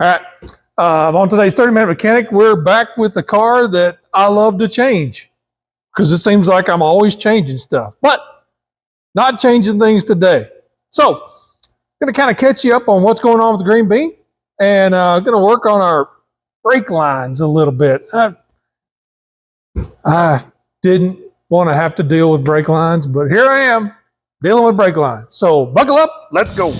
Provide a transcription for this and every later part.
All right. On today's 30-minute mechanic, we're back with the car that I love to change because it seems like I'm always changing stuff, but not changing things today. So I'm going to kind of catch you up on what's going on with the Greenbean and going to work on our brake lines a little bit. I didn't want to have to deal with brake lines, but here I am dealing with brake lines. So buckle up. Let's go.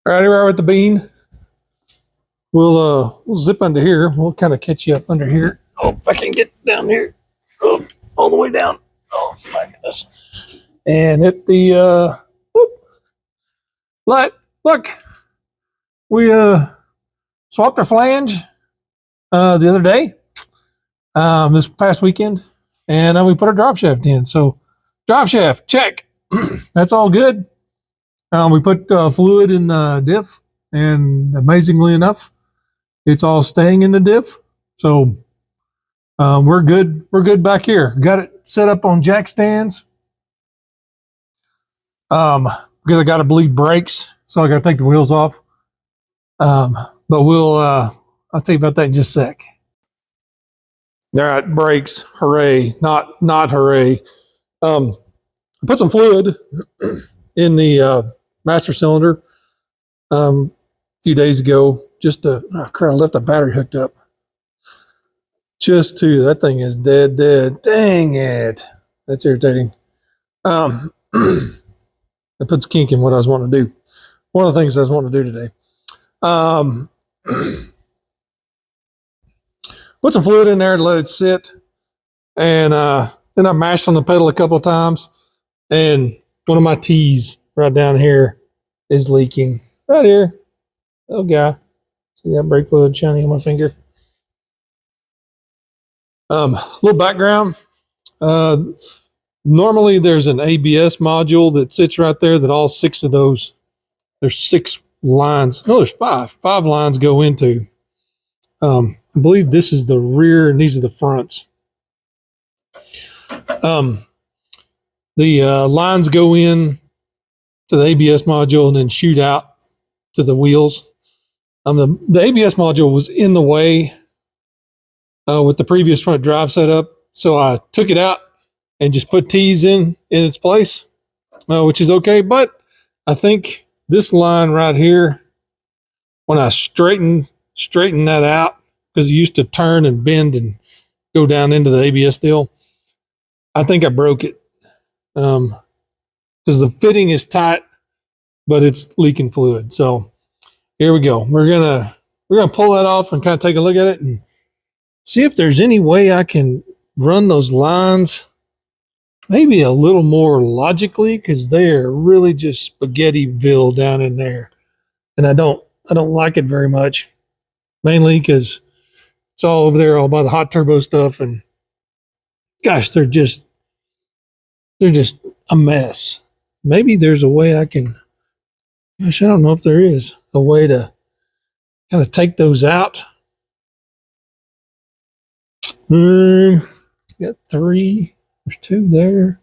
All right, here we are with the bean. We'll zip under here. We'll kind of catch you up under here. Oh, if I can get down here. Oh, all the way down. Oh my goodness. And hit the light. Look, we swapped our flange the other day, this past weekend, and we put our drop shaft in. So drop shaft, check. That's all good. We put fluid in the diff, and amazingly enough, it's all staying in the diff. So we're good. We're good back here. Got it set up on jack stands because I got to bleed brakes, so I got to take the wheels off. But I'll tell you about that in just a sec. All right, brakes. Hooray! Not hooray. I put some fluid in the master cylinder a few days ago, just to I left the battery hooked up. That thing is dead. Dang it. That's irritating. It puts a kink in what I was wanting to do. One of the things I was wanting to do today. Put some fluid in there to let it sit. And then I mashed on the pedal a couple of times. And one of my T's right down here is leaking. Right here. Oh, God. See that brake fluid shining on my finger? Little background. Normally there's an ABS module that sits right there that all 6 of those, there's 6 lines. No, there's 5. 5 lines go into. I believe this is the rear and these are the fronts. The lines go in to the ABS module and then shoot out to the wheels. The ABS module was in the way with the previous front drive setup, so I took it out and just put T's in its place, which is okay. But I think this line right here, when I straighten that out, because it used to turn and bend and go down into the ABS deal, I think I broke it. Because the fitting is tight, but it's leaking fluid. So here we go. We're gonna pull that off and kind of take a look at it and see if there's any way I can run those lines maybe a little more logically, because they're really just spaghettiville down in there, and I don't like it very much, mainly because it's all over there all by the hot turbo stuff, and gosh, they're just a mess. Maybe there's a way I can, gosh, I don't know if there is a way to kind of take those out. Got 3. There's 2 there.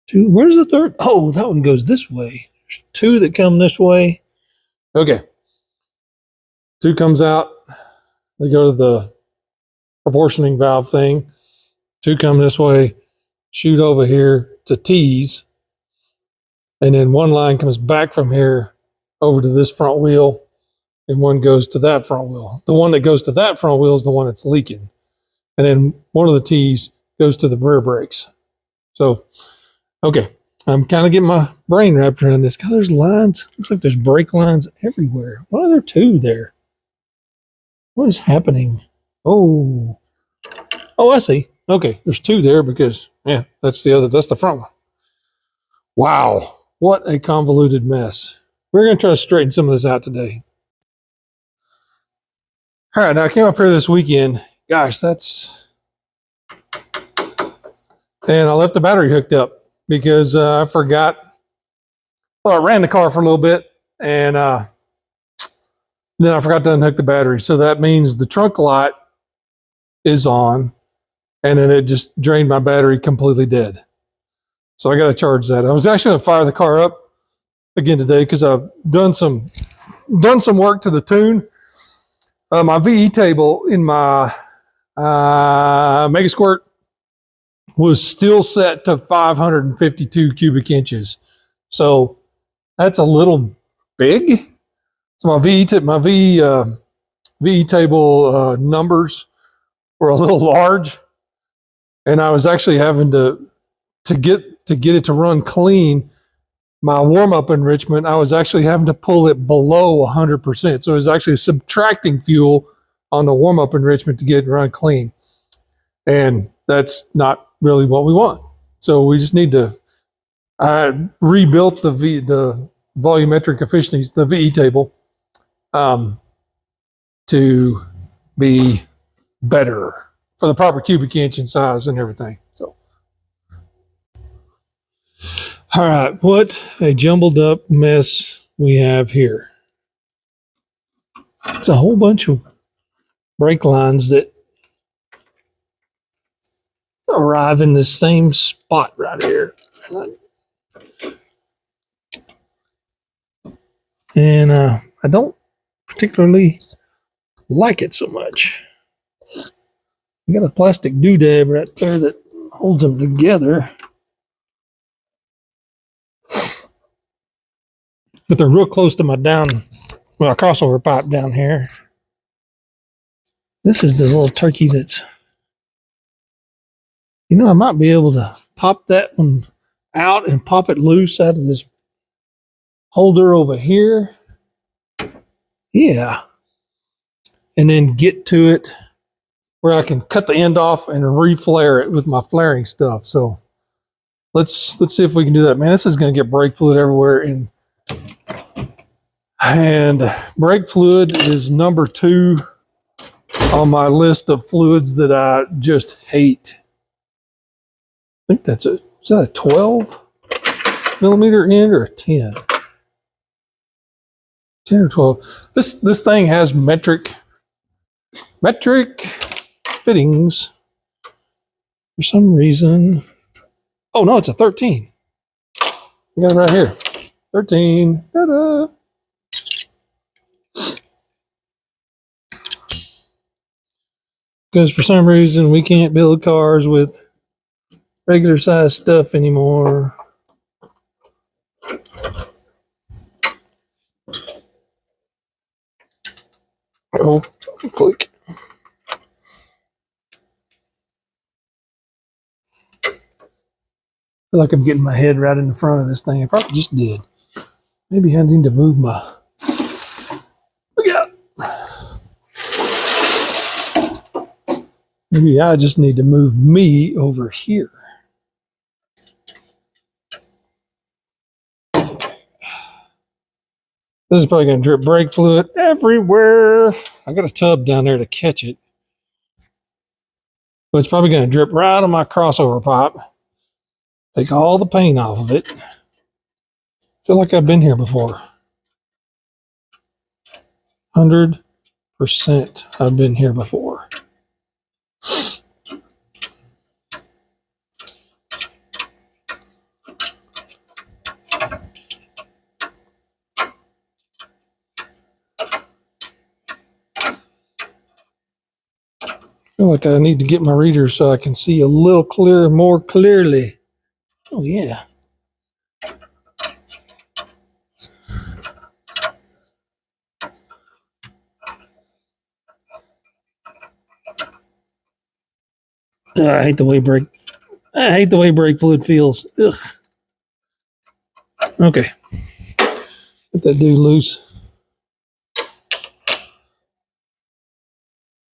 2. Where's the third? Oh, that one goes this way. There's 2 that come this way. Okay. 2 comes out. They go to the proportioning valve thing. 2 come this way, shoot over here to T's. And then 1 line comes back from here over to this front wheel, and 1 goes to that front wheel. The one that goes to that front wheel is the one that's leaking. And then 1 of the T's goes to the rear brakes. So, okay, I'm kind of getting my brain wrapped around this. God, there's lines. Looks like there's brake lines everywhere. Why are there 2 there? What is happening? Oh, I see. Okay, there's 2 there because, yeah, that's the front one. Wow, what a convoluted mess. We're going to try to straighten some of this out today. All right, now I came up here this weekend. Gosh, and I left the battery hooked up because I forgot. Well, I ran the car for a little bit, and then I forgot to unhook the battery. So that means the trunk light is on, and then it just drained my battery completely dead. So I got to charge that. I was actually going to fire the car up again today because I've done some work to the tune. My VE table in my Mega Squirt was still set to 552 cubic inches. So that's a little big. So my VE table numbers were a little large, and I was actually having to get it to run clean. My warm-up enrichment, I was actually having to pull it below 100%. So it was actually subtracting fuel on the warm-up enrichment to get it run clean. And that's not really what we want. So we just need to, I rebuilt the volumetric efficiencies, the VE table, to be better for the proper cubic inch and size and everything. So. All right, what a jumbled up mess we have here. It's a whole bunch of brake lines that arrive in the same spot right here. And I don't particularly like it so much. You got a plastic doodad right there that holds them together. But they're real close to my crossover pipe down here. This is the little turkey that's, I might be able to pop that one out and pop it loose out of this holder over here. Yeah. And then get to it where I can cut the end off and reflare it with my flaring stuff. So let's see if we can do that. Man, this is going to get brake fluid everywhere. And brake fluid is number 2 on my list of fluids that I just hate. I think is that a 12 millimeter end or a 10? 10 or 12. This thing has metric fittings for some reason. Oh no, it's a 13. I got it right here. 13. Ta-da. Because for some reason we can't build cars with regular size stuff anymore. Oh, click. I feel like I'm getting my head right in the front of this thing. I probably just did. Maybe I need to move my... Look out. Maybe I just need to move me over here. This is probably going to drip brake fluid everywhere. I got a tub down there to catch it. But it's probably going to drip right on my crossover pipe. Take all the paint off of it. Feel like I've been here before. 100% I've been here before. I feel like I need to get my reader so I can see a little more clearly. Oh yeah. I hate the way brake fluid feels. Ugh. Okay. Get that dude loose.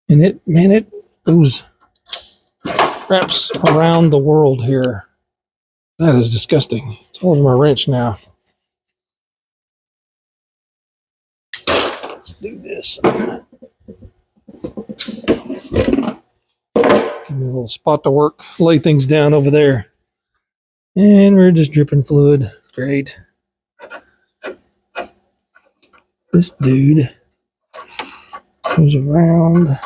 And it goes wraps around the world here. That is disgusting. It's all over my wrench now. Let's do this. Give me a little spot to work, lay things down over there. And we're just dripping fluid. Great. This dude goes around.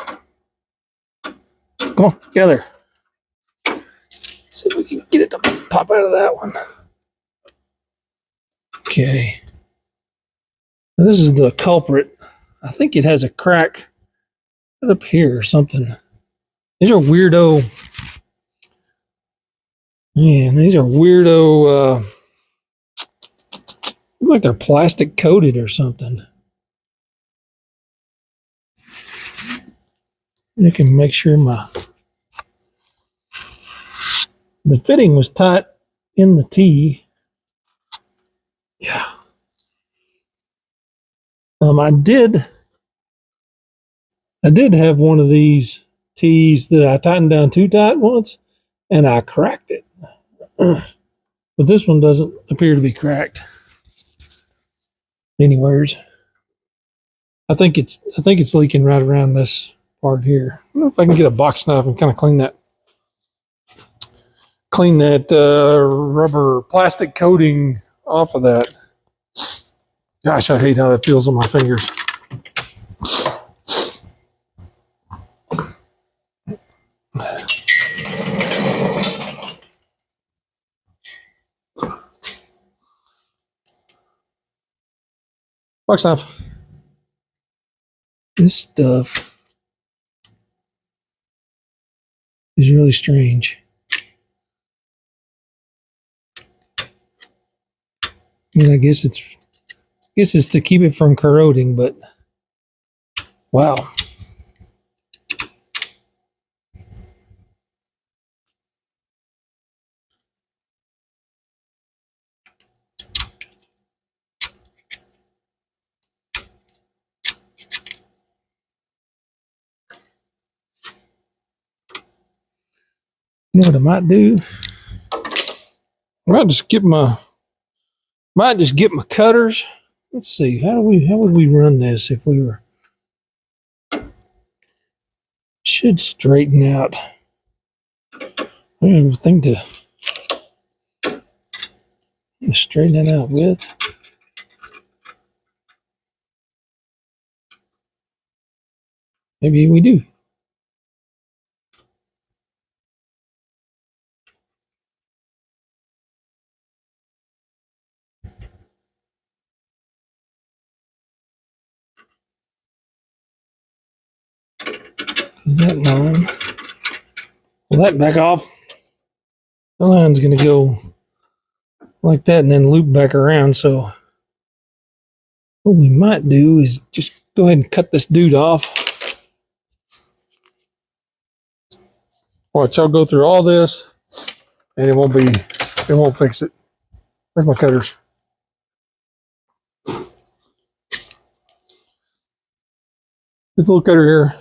Come on, together. See if we can get it to pop out of that one. Okay. Now this is the culprit. I think it has a crack right up here or something. These are weirdo. Man, these are weirdo. Look like they're plastic coated or something. I can make sure the fitting was tight in the T. Yeah. I did have one of these T's that I tightened down too tight once, and I cracked it. But this one doesn't appear to be cracked. Anyways, I think it's leaking right around this part here. I don't know if I can get a box knife and kind of clean that rubber plastic coating off of that. Gosh, I hate how that feels on my fingers. Box knife. This stuff is really strange. I mean, I guess it's to keep it from corroding, but wow. You know what I might do? I might just get my cutters. Let's see, how would we run this if we were? Should straighten out. I don't have anything to straighten that out with. Maybe we do. Is that line? Pull that back off. The line's going to go like that and then loop back around. So what we might do is just go ahead and cut this dude off. Watch, I'll go through all this and it won't fix it. Where's my cutters? This little cutter here.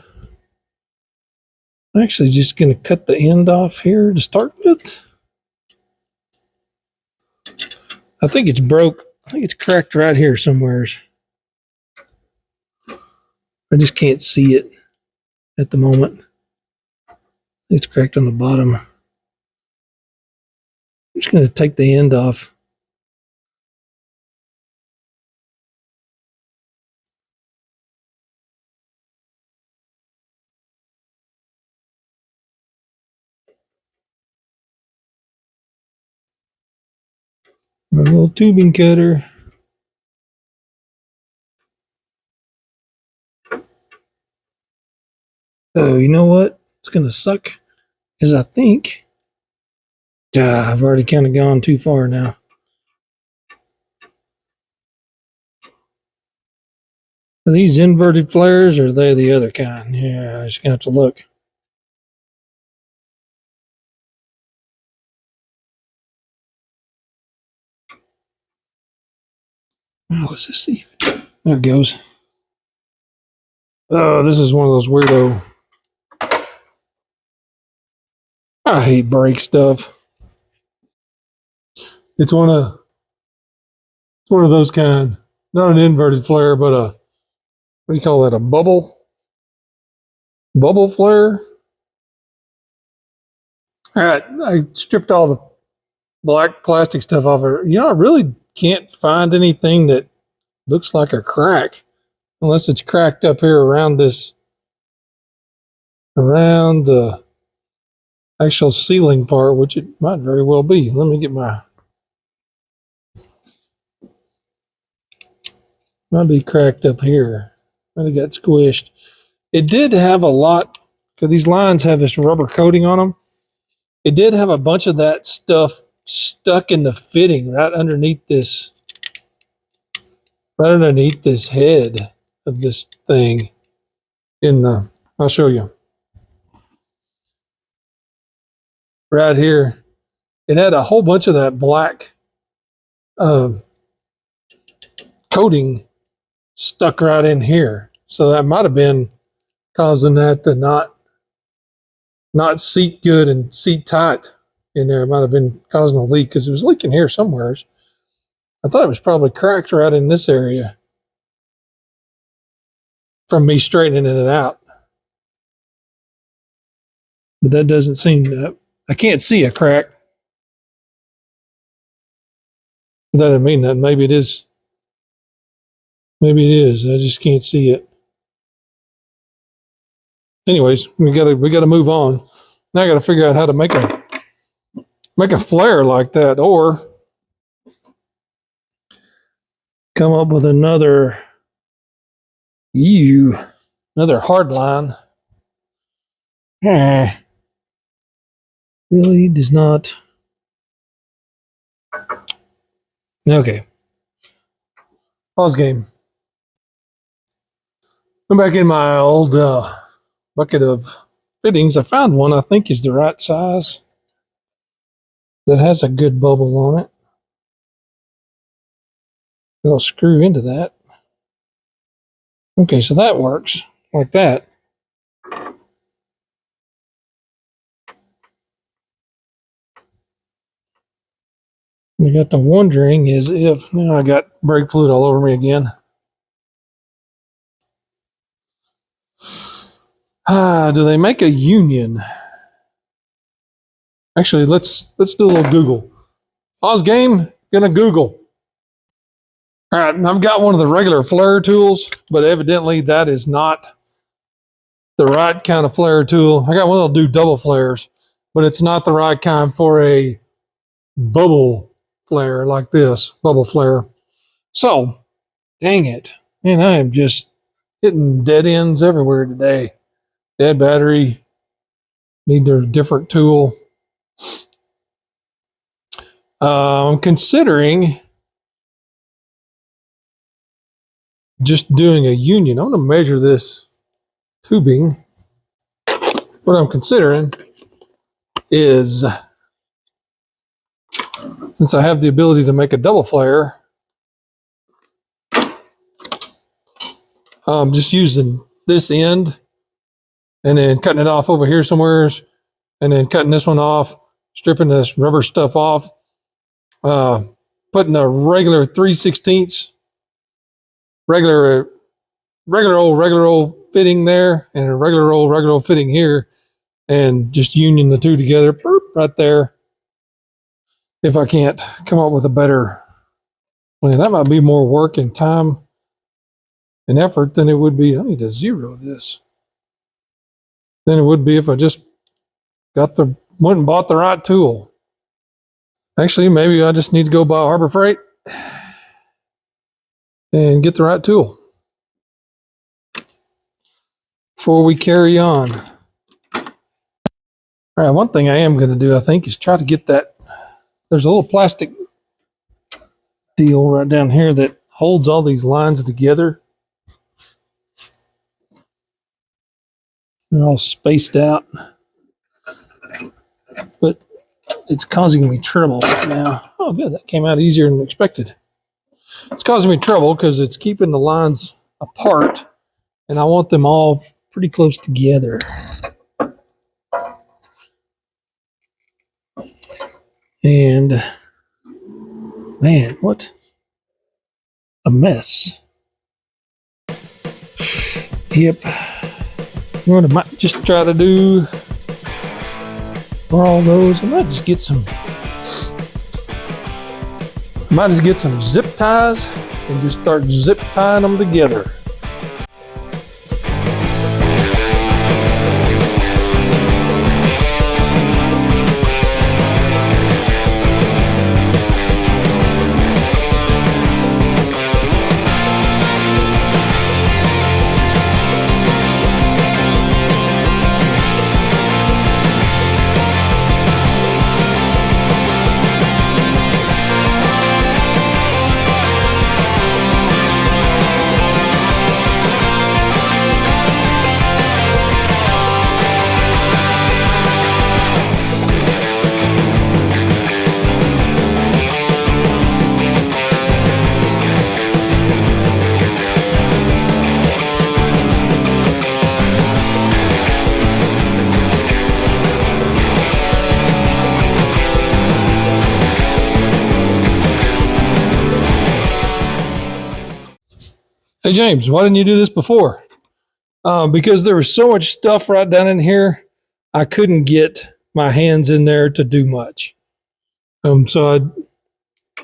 I'm actually just going to cut the end off here to start with. I think it's broke. I think it's cracked right here somewhere. I just can't see it at the moment. I think it's cracked on the bottom. I'm just going to take the end off. A little tubing cutter. Oh, you know what? It's going to suck, is I think. I've already kind of gone too far now. Are these inverted flares or are they the other kind? Yeah, I just going to have to look. How is this even? There it goes. Oh, this is one of those weirdo. I hate brake stuff. It's one of those kind. Not an inverted flare, but what do you call that? A bubble flare? All right, I stripped all the black plastic stuff off of it. You know, I really can't find anything that looks like a crack, unless it's cracked up here around this, around the actual ceiling part, which it might very well be. Let me get my, might be cracked up here. Might have got squished. It did have a lot, because these lines have this rubber coating on them. It did have a bunch of that stuff stuck in the fitting right underneath this head of this thing in the, I'll show you. Right here, it had a whole bunch of that black coating stuck right in here. So that might have been causing that to not seat good and seat tight in there. It might have been causing a leak because it was leaking here somewhere. I thought it was probably cracked right in this area from me straightening it out. But that doesn't seem to, I can't see a crack. That doesn't mean that. Maybe it is. Maybe it is. I just can't see it. Anyways, we gotta move on. Now I gotta figure out how to make a flare like that, or come up with another hard line. Really does not. Okay. Pause game. I'm back in my old bucket of fittings. I found one I think is the right size that has a good bubble on it. It'll screw into that. Okay, so that works like that. I got the wondering is if, now I got brake fluid all over me again. Do they make a union? Actually, let's do a little Google. Pause game, gonna Google. All right, I've got one of the regular flare tools, but evidently that is not the right kind of flare tool. I got one that'll do double flares, but it's not the right kind for a bubble flare like this, bubble flare. So, dang it. Man, I am just hitting dead ends everywhere today. Dead battery, need their different tool. I'm considering just doing a union. I'm going to measure this tubing. What I'm considering is, since I have the ability to make a double flare, just using this end and then cutting it off over here somewhere, and then cutting this one off, stripping this rubber stuff off, putting a regular 3/16 regular old fitting there, and a regular old fitting here, and just union the two together, burp, right there. If I can't come up with a better plan, that might be more work and time and effort than it would be. I need to zero this. Than it would be if I just went and bought the right tool. Actually, maybe I just need to go buy Harbor Freight and get the right tool before we carry on. All right, one thing I am going to do, I think, is try to get that. There's a little plastic deal right down here that holds all these lines together. They're all spaced out, but it's causing me trouble now. Oh, good. That came out easier than expected. It's causing me trouble because it's keeping the lines apart, and I want them all pretty close together. And, man, what a mess. Yep. What I might just try to do for all those. I might just get some zip ties and just start zip tying them together. Hey, James, why didn't you do this before? Because there was so much stuff right down in here, I couldn't get my hands in there to do much. So I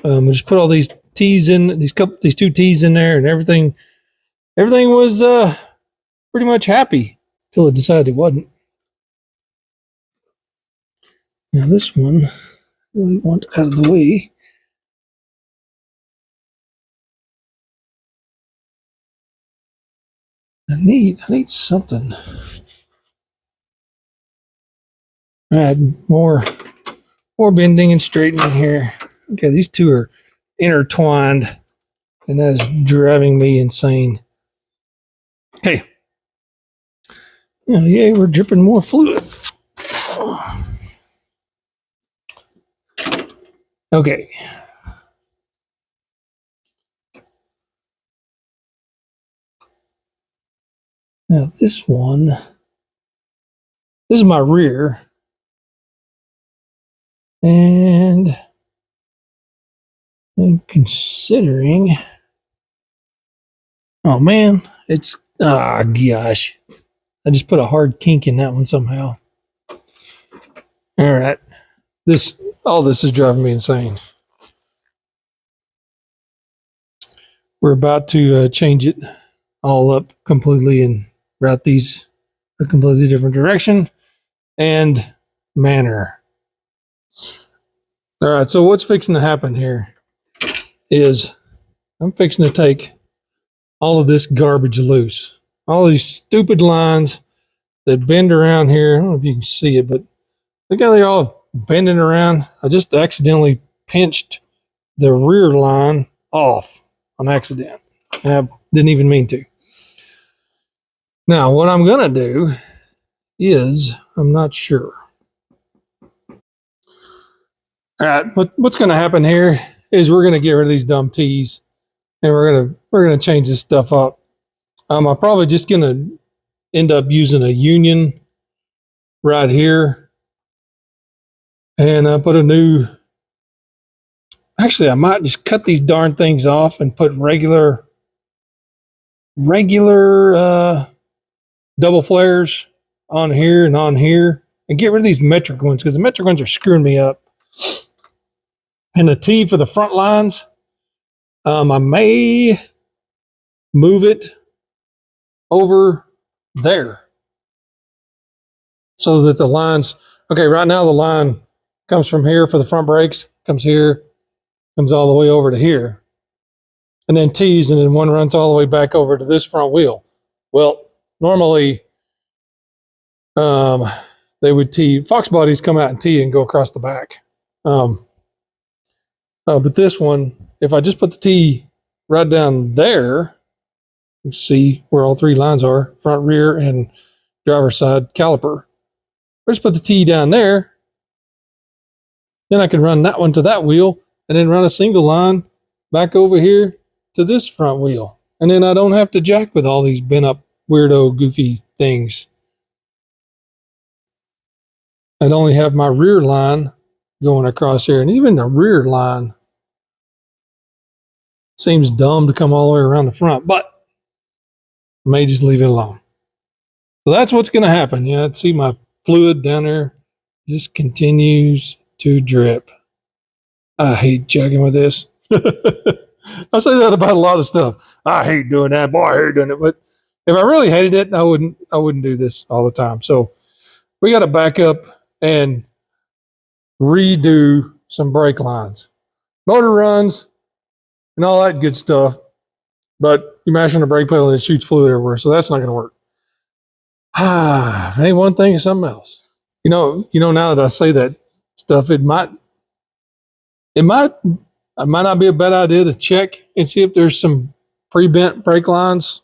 just put all these T's in, these 2 T's in there, and everything was pretty much happy till it decided it wasn't. Now this one, I really want out of the way. I need something. All right, more bending and straightening here. Okay, these two are intertwined, and that is driving me insane. Hey, yay, we're dripping more fluid. Okay. Now this is my rear. And I'm considering, oh man, gosh. I just put a hard kink in that one somehow. All right. All this is driving me insane. We're about to change it all up completely and route these a completely different direction and manner. All right, so what's fixing to happen here is I'm fixing to take all of this garbage loose. All these stupid lines that bend around here. I don't know if you can see it, but look how they're all bending around. I just accidentally pinched the rear line off on accident. I didn't even mean to. Now, what I'm going to do is, I'm not sure. All right, what's going to happen here is we're going to get rid of these dumb T's, and we're going to change this stuff up. I'm probably just going to end up using a union right here, and put a new. Actually, I might just cut these darn things off and put regular double flares on here and on here, and get rid of these metric ones, because the metric ones are screwing me up. And the T for the front lines, I may move it over there so that the lines, okay, right now the line comes from here for the front brakes, comes here, comes all the way over to here, and then T's, and then one runs all the way back over to this front wheel. Well, normally they would T, Fox bodies come out and T and go across the back. But this one, if I just put the T right down there, you see where all 3 lines are, front, rear, and driver's side caliper. I just put the T down there, then I can run that one to that wheel, and then run a single line back over here to this front wheel. And then I don't have to jack with all these bent up, weirdo, goofy things. I'd only have my rear line going across here, and even the rear line seems dumb to come all the way around the front, but I may just leave it alone. So that's what's going to happen. See my fluid down there just continues to drip. I hate jacking with this. I say that about a lot of stuff. I hate doing that. Boy, I hate doing it. But if I really hated it, I wouldn't do this all the time. So we got to back up and redo some brake lines. Motor runs and all that good stuff, but you mash on the brake pedal and it shoots fluid everywhere. So that's not going to work. Ain't one thing, it's something else. You know, now that I say that stuff, it might not be a bad idea to check and see if there's some pre-bent brake lines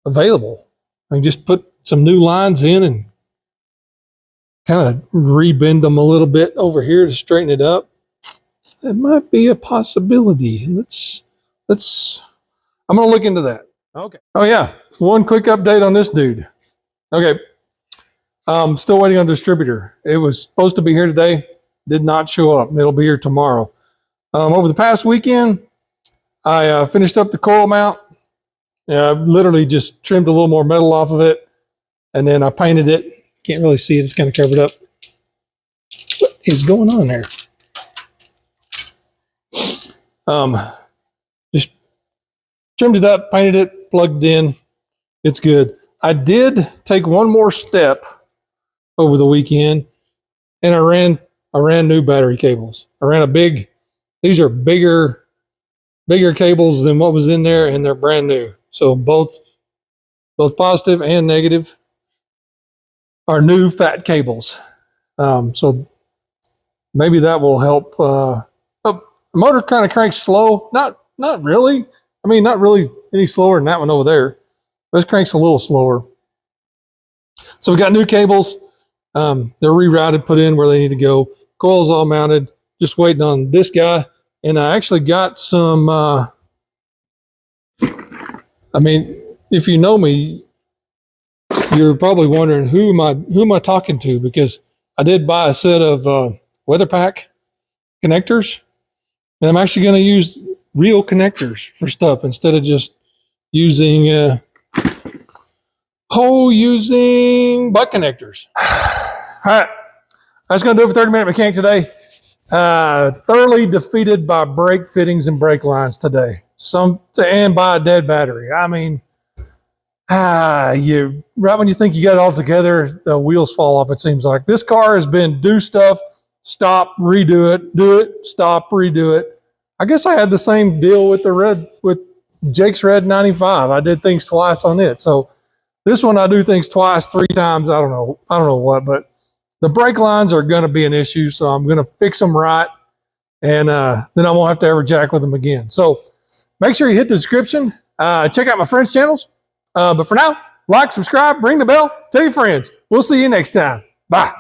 available. I can just put some new lines in and kind of rebend them a little bit over here to straighten it up. It might be a possibility. I'm going to look into that. Okay. Oh yeah. One quick update on this dude. Okay. Still waiting on distributor. It was supposed to be here today. Did not show up. It'll be here tomorrow. Over the past weekend, I finished up the coil mount. I literally just trimmed a little more metal off of it, and then I painted it. Can't really see it. It's kind of covered up. What is going on there? Just trimmed it up, painted it, plugged it in. It's good. I did take one more step over the weekend, and I ran new battery cables. I ran these are bigger cables than what was in there, and they're brand new. So both positive and negative are new fat cables. So maybe that will help. The motor kind of cranks slow. Not really. I mean, not really any slower than that one over there. This cranks a little slower. So we got new cables. They're rerouted, put in where they need to go. Coils all mounted. Just waiting on this guy. And I actually got some, I mean, if you know me, you're probably wondering who am I talking to, because I did buy a set of weather pack connectors, and I'm actually going to use real connectors for stuff instead of just using butt connectors. All right, that's going to do it for 30 Minute Mechanic today. Thoroughly defeated by brake fittings and brake lines today. And by a dead battery. I mean, right when you think you got it all together, the wheels fall off, it seems like. This car has been do stuff, stop, redo it, do it, stop, redo it. I guess I had the same deal with with Jake's Red 95. I did things twice on it. So this one I do things twice, 3 times. I don't know what, but the brake lines are going to be an issue, so I'm going to fix them right, and then I won't have to ever jack with them again. So make sure you hit the description. Check out my friends' channels. But for now, like, subscribe, ring the bell, tell your friends. We'll see you next time. Bye.